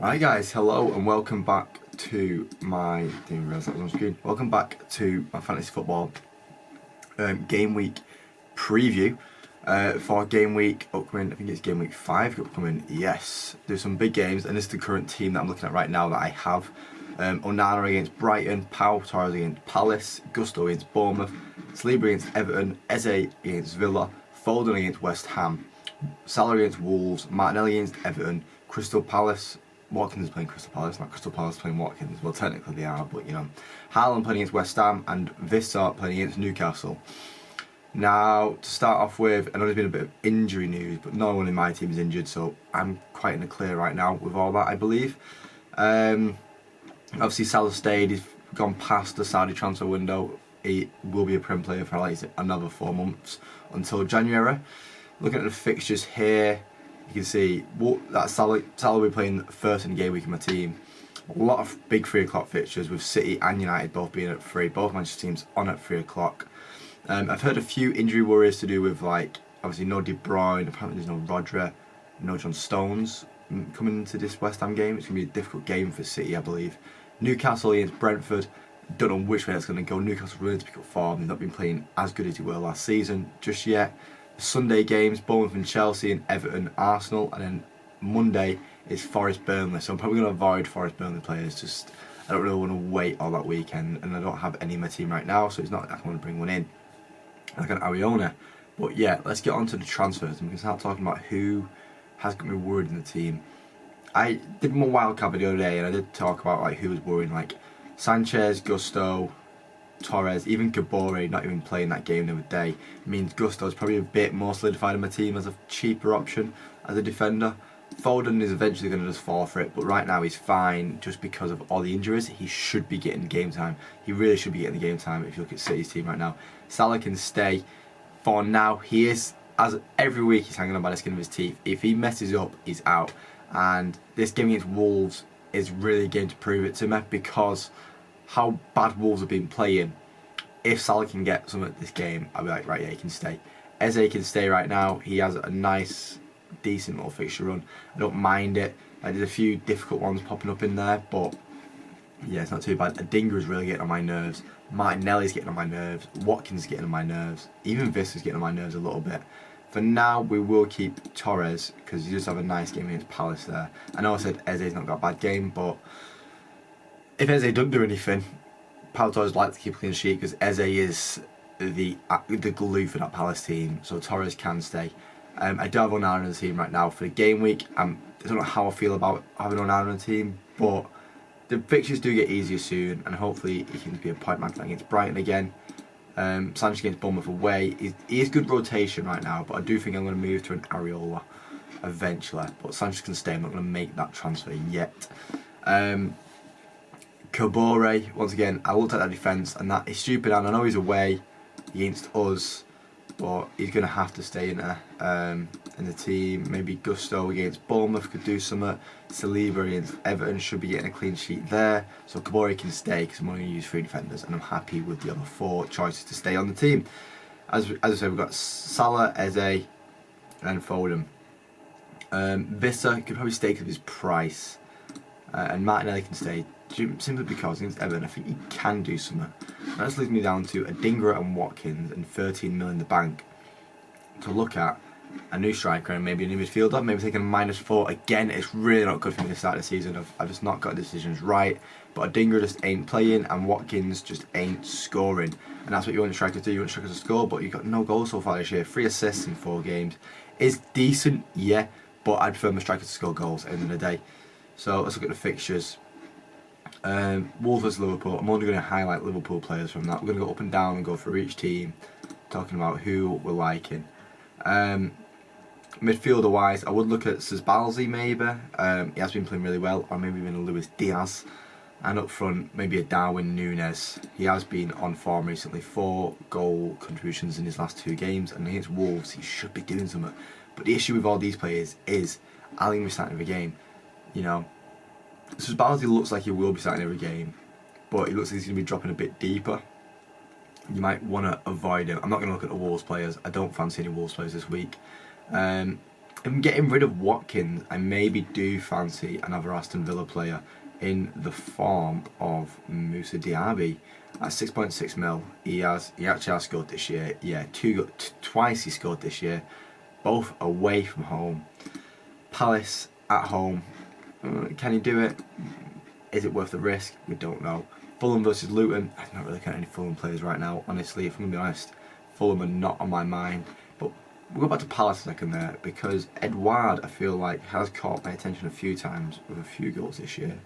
Right guys, hello and welcome back to my Welcome back to my fantasy football game week preview for game week upcoming. I think it's game week 5 upcoming. Yes, there's some big games, and this is the current team that I'm looking at right now that I have. Onana against Brighton, Pau Torres against Palace, Gusto against Bournemouth, Saliba against Everton, Eze against Villa, Foden against West Ham, Salah against Wolves, Martinelli against Everton, Crystal Palace. Watkins is playing Crystal Palace, not Crystal Palace playing Watkins. Well, technically they are, but you know. Haaland playing against West Ham and Vissart playing against Newcastle. Now, to start off with, I know there's been a bit of injury news, but no one in my team is injured, so I'm quite in the clear right now with all that, I believe. Obviously, Salah stayed. He's gone past the Saudi transfer window. He will be a Prem player for like another 4 months until January. Looking at the fixtures here, you can see that Salah will be playing first in the game week in my team. A lot of big 3 o'clock fixtures with City and United both being at 3. Both Manchester teams on at 3 o'clock. I've heard a few injury worries to do with, like, obviously no De Bruyne, apparently there's no Rodri, no John Stones coming into this West Ham game. It's going to be a difficult game for City, I believe. Newcastle against Brentford. Don't know which way that's going to go. Newcastle really to pick up form. They've not been playing as good as they were last season just yet. Sunday games, Bournemouth and Chelsea and Everton, Arsenal, and then Monday is Forest Burnley. So I'm probably going to avoid Forest Burnley players. Just I don't really want to wait all that weekend, and I don't have any in my team right now, so it's not like I want to bring one in like an Ariona. But yeah, let's get on to the transfers and we can start talking about who has got me worried in the team. I did my wildcard video the other day, and I did talk about like who was worrying, like Sanchez, Gusto, Torres, even Kabore not even playing that game the other day means Gusto is probably a bit more solidified in my team as a cheaper option as a defender. Foden is eventually going to just fall for it, but right now he's fine just because of all the injuries. He should be getting game time. He really should be getting the game time if you look at City's team right now. Salah can stay for now. He is, as every week, he's hanging on by the skin of his teeth. If he messes up, he's out. And this game against Wolves is really a game to prove it to me, because how bad Wolves have been playing. If Salah can get some at this game, I'll be like, right, yeah, he can stay. Eze can stay right now. He has a nice, decent little fixture run. I don't mind it. There's a few difficult ones popping up in there, but yeah, it's not too bad. Adingra is really getting on my nerves. Martinelli's getting on my nerves. Watkins is getting on my nerves. Even Viss is getting on my nerves a little bit. For now, we will keep Torres because he does have a nice game against Palace there. I know I said Eze's not got a bad game, but if Eze doesn't do anything, Pau Torres like to keep a clean sheet because Eze is the glue for that Palace team, so Torres can stay. I do have Onana in the team right now for the game week. I don't know how I feel about having Onana in the team, but the fixtures do get easier soon, and hopefully he can be a point man against Brighton again. Sanchez against Bournemouth away. He is good rotation right now, but I do think I'm going to move to an Areola eventually. But Sanchez can stay. I'm not going to make that transfer yet. Kabore, once again, I looked at that defence, and that is stupid, and I know he's away against us, but he's going to have to stay in there in the team. Maybe Gusto against Bournemouth could do something. Saliba against Everton should be getting a clean sheet there, so Kabore can stay because I'm only going to use 3 defenders, and I'm happy with the other 4 choices to stay on the team. As I said, we've got Salah, Eze, and Foden. Vissa could probably stay because of his price, and Martinelli can stay simply because against Everton I think he can do something. That just leads me down to Adingra and Watkins and 13 million in the bank to look at a new striker and maybe a new midfielder, maybe taking a -4. Again, it's really not good for me to start the season. I've just not got the decisions right, but Adingra just ain't playing and Watkins just ain't scoring, and that's what you want strikers to do. You want strikers to score, but you've got no goals so far this year. 3 assists in 4 games is decent, yeah, but I'd prefer my strikers to score goals at the end of the day. So let's look at the fixtures. Wolves vs Liverpool. I'm only going to highlight Liverpool players from that. We're going to go up and down and go through each team, talking about who we're liking. Midfielder wise, I would look at Sazbalzi maybe. He has been playing really well, or maybe even a Luis Diaz. And up front, maybe a Darwin Núñez. He has been on form recently. 4 goal contributions in his last 2 games, and against Wolves, he should be doing something. But the issue with all these players is, are they going to be starting every game? You know, Sazbalzi looks like he will be starting every game, but he looks like he's going to be dropping a bit deeper. You might want to avoid him. I'm not going to look at the Wolves players. I don't fancy any Wolves players this week. I'm getting rid of Watkins. I maybe do fancy another Aston Villa player in the form of Moussa Diaby at 6.6 mil. He actually has scored this year. Yeah, twice he scored this year, both away from home. Palace at home. Can he do it? Is it worth the risk? We don't know. Fulham versus Luton. I'm not really counting any Fulham players right now, honestly, if I'm going to be honest. Fulham are not on my mind. But we'll go back to Palace a second there, because Edouard, I feel like, has caught my attention a few times with a few goals this year.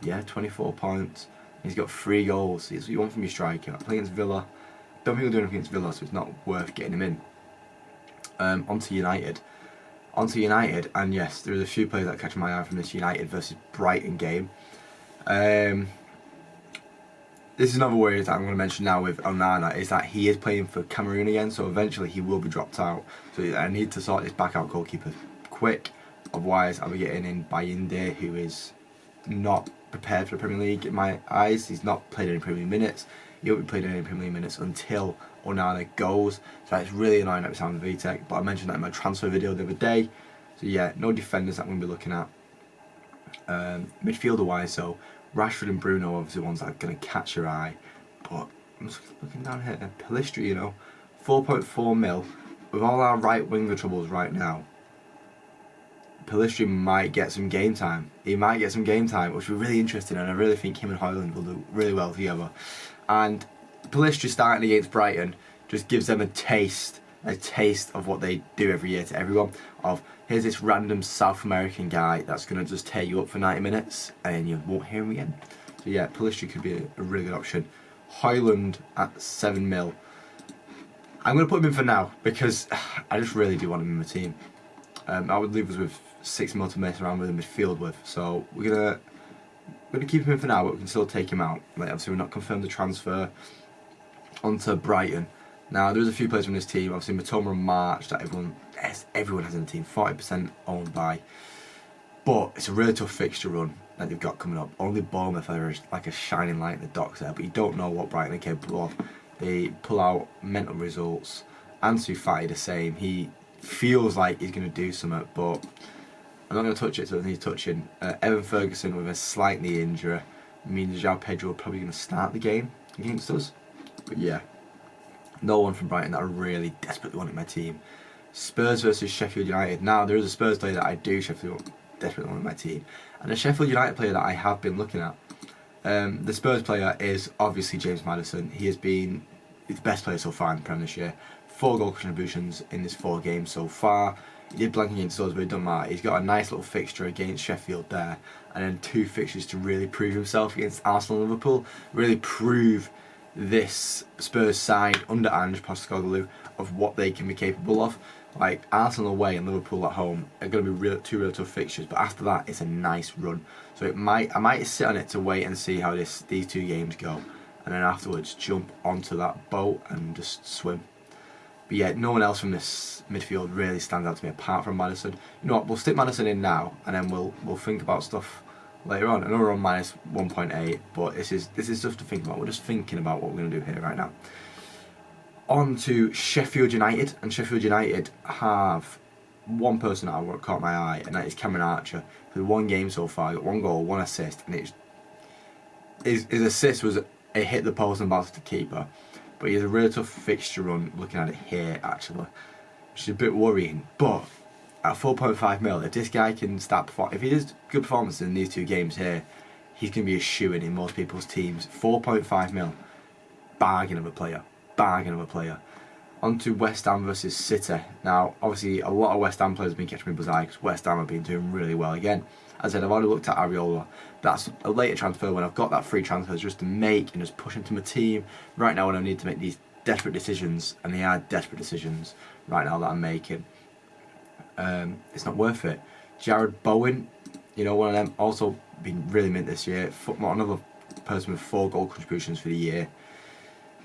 Yeah, 24 points. He's got 3 goals. He's what you want from your striker. Playing against Villa. Don't think he'll do anything against Villa, so it's not worth getting him in. Onto United, and yes, there are a few players that catch my eye from this United versus Brighton game. This is another worry that I'm going to mention now with Onana, is that he is playing for Cameroon again, so eventually he will be dropped out. So I need to sort this back out goalkeeper quick, otherwise I'll be getting in Bayinde, who is not prepared for the Premier League in my eyes. He's not played any Premier League minutes. He won't be playing any Premier League minutes until Onana goes. So it's really annoying at the time of VTech, but I mentioned that in my transfer video the other day. So yeah, no defenders that I'm going to be looking at. Midfielder wise, so Rashford and Bruno are obviously ones that are going to catch your eye. But I'm just looking down here, Pellistri, you know, 4.4 mil. With all our right winger troubles right now, Pellistri might get some game time. He might get some game time, which would be really interesting, and I really think him and Højlund will do really well together. And Pellistri starting against Brighton just gives them a taste of what they do every year to everyone. Of here's this random South American guy that's going to just tear you up for 90 minutes and then you won't hear him again. So yeah, Pellistri could be a really good option. Højlund at 7 mil. I'm going to put him in for now because I just really do want him in my team. I would leave us with 6 mil to mess around with the midfield with. So we're gonna keep him in for now, but we can still take him out. Like, obviously, we're not confirmed the transfer onto Brighton. Now, there's a few players from this team. Obviously, Matoma and March that everyone has in the team. 40% owned by. But it's a really tough fixture run that they've got coming up. Only Bournemouth are like a shining light in the docks there, but you don't know what Brighton are capable of. They pull out mental results. Ansu Fati the same. He feels like he's going to do something, but I'm not going to touch it, so I need touching. Evan Ferguson with a slight knee injury means João Pedro probably going to start the game against us. But yeah, no one from Brighton that I really desperately want in my team. Spurs versus Sheffield United. Now, there is a Spurs player that I do desperately want in my team, and a Sheffield United player that I have been looking at. The Spurs player is obviously James Maddison. He has been the best player so far in the Premier this year. 4 goal contributions in this 4 games so far. He did blank against us, but it doesn't matter. He's got a nice little fixture against Sheffield there, and then 2 fixtures to really prove himself against Arsenal and Liverpool. Really prove this Spurs side under Ange Postecoglou of what they can be capable of. Like, Arsenal away and Liverpool at home are going to be 2 real tough fixtures, but after that it's a nice run. So I might sit on it to wait and see how these 2 games go, and then afterwards jump onto that boat and just swim. But yeah, no one else from this midfield really stands out to me apart from Maddison. You know what, we'll stick Maddison in now, and then we'll think about stuff later on. I know we're on minus 1.8, but this is stuff to think about. We're just thinking about what we're going to do here right now. On to Sheffield United, and Sheffield United have one person that I caught my eye, and that is Cameron Archer. For 1 game so far, got 1 goal, 1 assist, and his assist was a hit the post and bounced the keeper. But he has a really tough fixture run, looking at it here actually, which is a bit worrying. But at 4.5 mil, if this guy can start performing, if he does good performances in these 2 games here, he's going to be a shoo-in in most people's teams. 4.5 mil, bargain of a player. On to West Ham versus City. Now, obviously, a lot of West Ham players have been catching people's eye because West Ham have been doing really well again. As I said, I've already looked at Areola. That's a later transfer when I've got that free transfer just to make and just push into my team. Right now, when I need to make these desperate decisions, and they are desperate decisions right now that I'm making, it's not worth it. Jared Bowen, you know, one of them, also been really mint this year. Another person with 4 goal contributions for the year.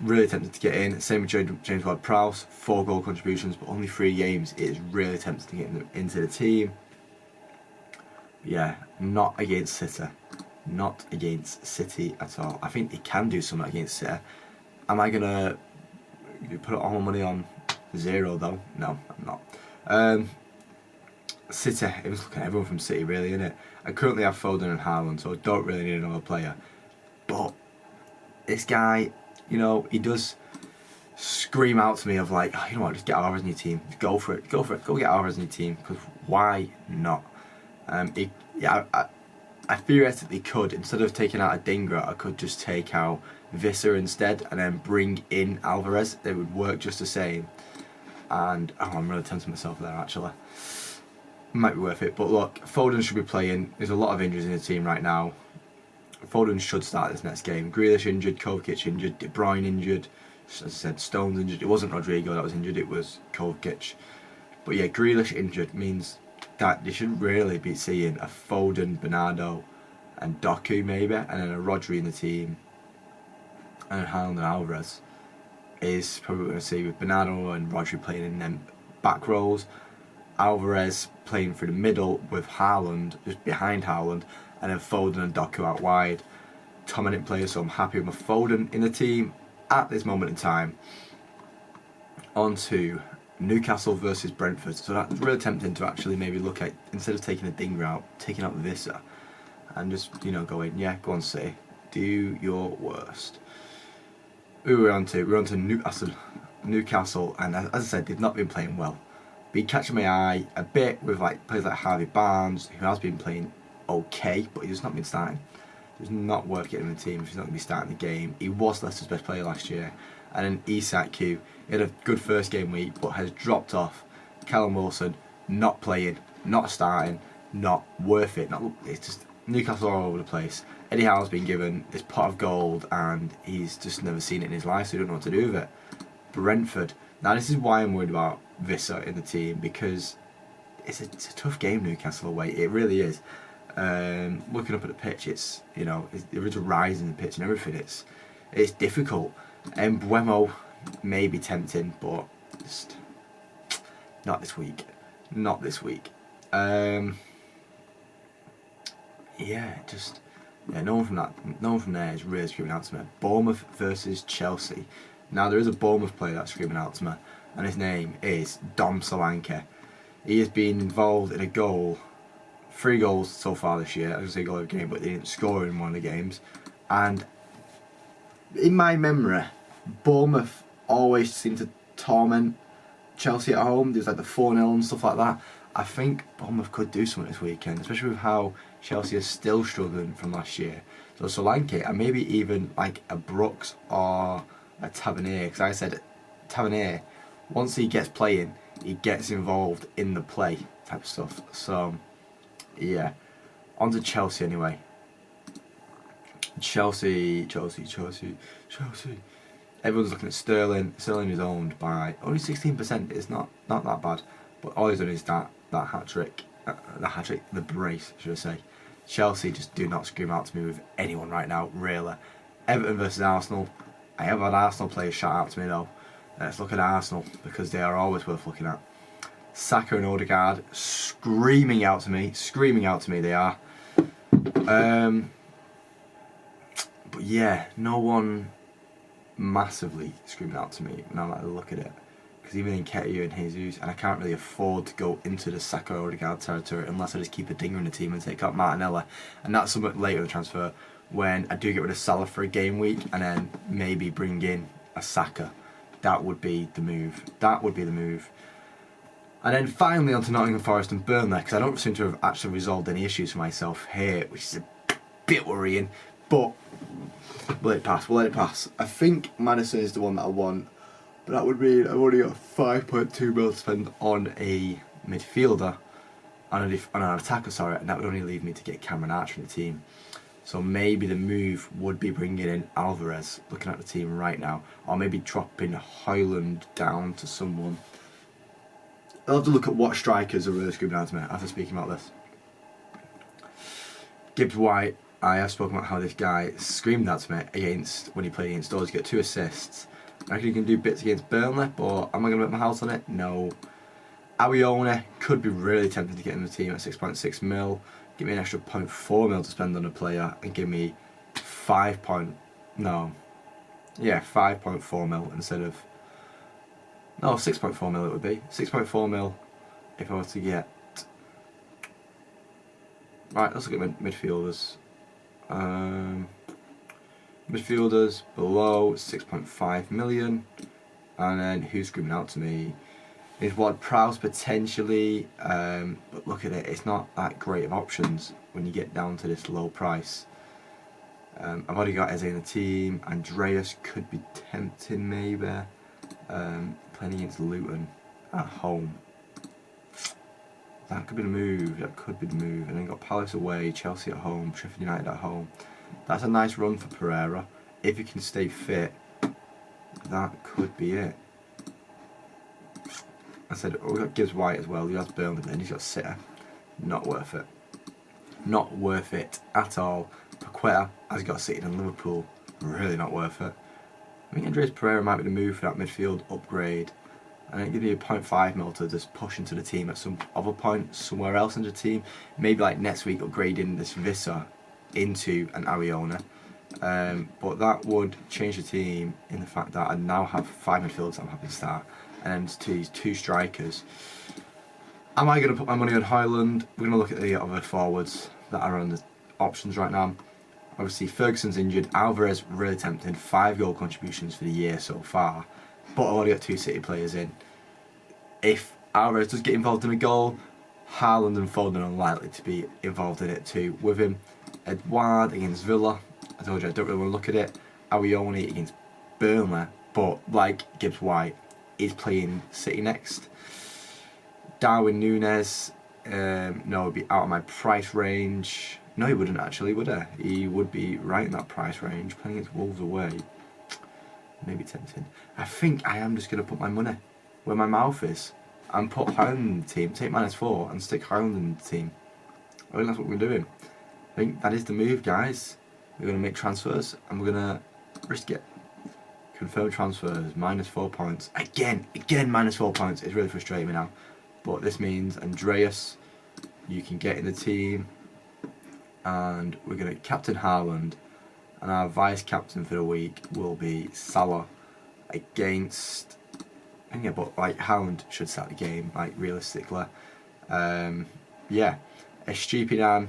Really tempted to get in. Same with James Ward-Prowse, 4 goal contributions, but only 3 games. It is really tempted to get into the team. But yeah, not against City. Not against City at all. I think he can do something against City. Am I going to put all my money on 0 though? No, I'm not. City, it was looking at everyone from City really, innit? I currently have Foden and Haaland, so I don't really need another player. But this guy, you know, he does scream out to me of like, oh, you know what, just get Alvarez in your team. Just go for it, go get Alvarez in your team, because why not? I theoretically could, instead of taking out a Dingra, I could just take out Visser instead and then bring in Alvarez. It would work just the same. And I'm really tempting myself there actually. Might be worth it, but look, Foden should be playing. There's a lot of injuries in the team right now. Foden should start this next game. Grealish injured, Kovacic injured, De Bruyne injured. As I said, Stones injured. It wasn't Rodrigo that was injured, it was Kovacic. But yeah, Grealish injured means that you should really be seeing a Foden, Bernardo and Doku maybe, and then a Rodri in the team, and then Haaland and Alvarez is probably going to see, with Bernardo and Rodri playing in them back rows, Alvarez playing through the middle with Haaland just behind Haaland, and then Foden and Doku out wide. Tom didn't play, so I'm happy with my Foden in the team at this moment in time. On to Newcastle versus Brentford. So that's really tempting to actually maybe look at, instead of taking a Dinger out, taking out Visser and just, you know, going, yeah, go on City, do your worst. Who we're on to? We're on to Newcastle, and as I said, they've not been playing well. Been catching my eye a bit with like players like Harvey Barnes, who has been playing okay, but he's not been starting. It's not working in the team if he's not going to be starting the game. He was Leicester's best player last year. And then Isak, he had a good first game week, but has dropped off. Callum Wilson, not playing, not starting, not worth it. It's just Newcastle all over the place. Eddie Howe's been given this pot of gold, and he's just never seen it in his life, so he don't know what to do with it. Brentford. Now this is why I'm worried about Visser in the team, because it's a tough game, Newcastle away. It really is. Looking up at the pitch, it's, you know, there is a rise in the pitch and everything. It's difficult. And Buemo may be tempting, but just not this week. Not this week. No one from there is really screaming out to me. Bournemouth versus Chelsea. Now there is a Bournemouth player that's screaming out to me, and his name is Dom Solanke. He has been involved in a goal. 3 goals so far this year. I was going to say goal every game, but they didn't score in one of the games. And in my memory, Bournemouth always seemed to torment Chelsea at home. There's like the 4-0 and stuff like that. I think Bournemouth could do something this weekend, especially with how Chelsea is still struggling from last year. So Solanke, and maybe even like a Brooks or a Tavernier, because I said Tavernier, once he gets playing, he gets involved in the play type of stuff. So yeah, on to Chelsea anyway. Chelsea. Everyone's looking at Sterling. Sterling is owned by only 16%. It's not that bad. But all he's done is that hat trick, the brace, should I say. Chelsea just do not scream out to me with anyone right now, really. Everton versus Arsenal. I have had Arsenal players shout out to me though. Let's look at Arsenal, because they are always worth looking at. Saka and Odegaard screaming out to me they are. But yeah, no one massively screaming out to me now that I look at it. Because even in Nketiah and Jesus, and I can't really afford to go into the Saka Odegaard territory unless I just keep a Dinger in the team and take out Martinelli. And that's somewhat later in the transfer, when I do get rid of Salah for a game week and then maybe bring in a Saka. That would be the move. And then finally on to Nottingham Forest and Burnley, because I don't seem to have actually resolved any issues for myself here, which is a bit worrying. But we'll let it pass. I think Maddison is the one that I want, but that would mean I've only got 5.2 mil to spend on a midfielder, on an attacker, and that would only leave me to get Cameron Archer in the team. So maybe the move would be bringing in Alvarez, looking at the team right now, or maybe dropping Højlund down to someone. I'll have to look at what strikers are really screaming out to me after speaking about this. Gibbs White, I have spoken about how this guy screamed out to me when he played against Dawes. He got 2 assists. I reckon he can do bits against Burnley, but am I going to bet my house on it? No. Awione could be really tempting to get in the team at 6.6 mil. Give me an extra 0.4 mil to spend on a player and give me 5.4 mil instead of... No, 6.4 mil it would be. 6.4 mil if I was to get Right, let's look at midfielders. Midfielders below 6.5 million, and then who's screaming out to me is Ward Prowse potentially, but look at it, it's not that great of options when you get down to this low price. I've already got Eze in the team. Andreas could be tempting maybe, playing against Luton at home. That could be the move, and then got Palace away, Chelsea at home, Sheffield United at home. That's a nice run for Pereira. If he can stay fit, that could be it. I said, we've got Gibbs White as well, he has Burnley, then he's got City. Not worth it. Not worth it at all. Paqueta has got City and Liverpool, really not worth it. I think Andreas Pereira might be the move for that midfield upgrade. And it gives you a 0.5 mil to just push into the team at some other point, somewhere else in the team. Maybe like next week upgrading this Vissa into an Ariona. But that would change the team in the fact that I now have 5 midfielders I'm happy to start, and then two strikers. Am I going to put my money on Højlund? We're going to look at the other forwards that are on the options right now. Obviously Ferguson's injured, Alvarez really tempting, 5 goal contributions for the year so far, but I've already got 2 City players in. If Alvarez does get involved in a goal, Haaland and Foden are unlikely to be involved in it too. With him, Edouard against Villa, I told you I don't really want to look at it. Arioni against Burnley, but like Gibbs White, is playing City next. Darwin Núñez, no, would be out of my price range. No, he wouldn't actually, would he? He would be right in that price range, playing against Wolves away. Maybe tempting. I think I am just going to put my money where my mouth is and put Højlund in the team, take -4 and stick Højlund in the team. I think that's what we're doing. I think that is the move, guys. We're going to make transfers and we're going to risk it. Confirm transfers, -4 points. Again, -4 points. It's really frustrating me now. But this means Andreas, you can get in the team. And we're going to captain Haaland. And our vice captain for the week will be Salah against. Yeah, but like Haaland should start the game, like realistically. Yeah, Estupiñán.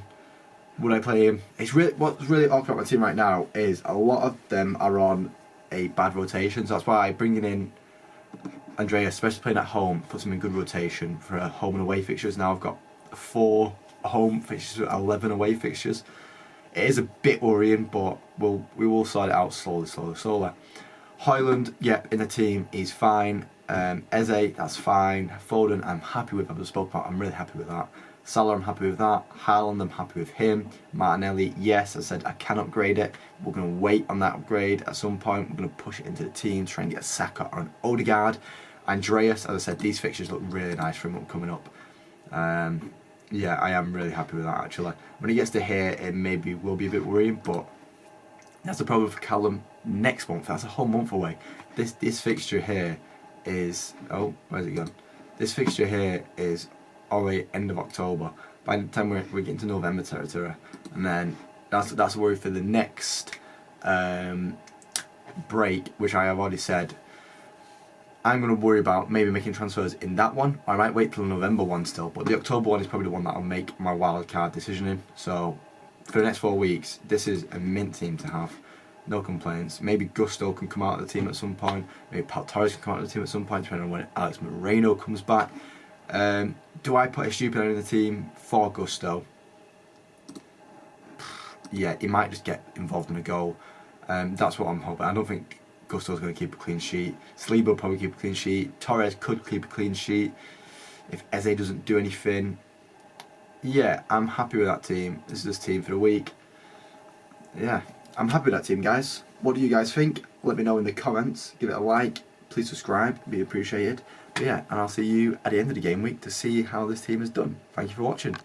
Would I play him? It's really what's really awkward about my team right now is a lot of them are on a bad rotation. So that's why bringing in Andreas, especially playing at home, puts him in good rotation for home and away fixtures. Now I've got 4 home fixtures, 11 away fixtures. It is a bit worrying, but we will sort it out slowly. Højlund, yeah, in the team, he's fine. Eze, that's fine. Foden, I'm happy with. I've spoke about. I'm really happy with that. Salah, I'm happy with that. Haaland, I'm happy with him. Martinelli, yes, I said I can upgrade it. We're going to wait on that upgrade at some point. We're going to push it into the team, try and get a Saka or an Odegaard. Andreas, as I said, these fixtures look really nice for him coming up. Yeah, I am really happy with that actually. When he gets to here, it maybe will be a bit worrying, but that's the problem for Callum next month. That's a whole month away. This fixture here is, oh, where's it gone? This fixture here is already end of October. By the time we're getting to November territory, and then that's a worry for the next break, which I have already said. I'm going to worry about maybe making transfers in that one. I might wait till the November one still, but the October one is probably the one that I'll make my wildcard decision in. So for the next 4 weeks, this is a mint team to have. No complaints. Maybe Gusto can come out of the team at some point. Maybe Pau Torres can come out of the team at some point, depending on when Alex Moreno comes back. Do I put Estupiñán in the team for Gusto? Yeah, he might just get involved in a goal. That's what I'm hoping. I don't think Gusto's going to keep a clean sheet. Saliba will probably keep a clean sheet. Torres could keep a clean sheet if Eze doesn't do anything. Yeah, I'm happy with that team. This is this team for the week. Yeah, I'm happy with that team, guys. What do you guys think? Let me know in the comments. Give it a like. Please subscribe. It'd be appreciated. But yeah, and I'll see you at the end of the game week to see how this team is done. Thank you for watching.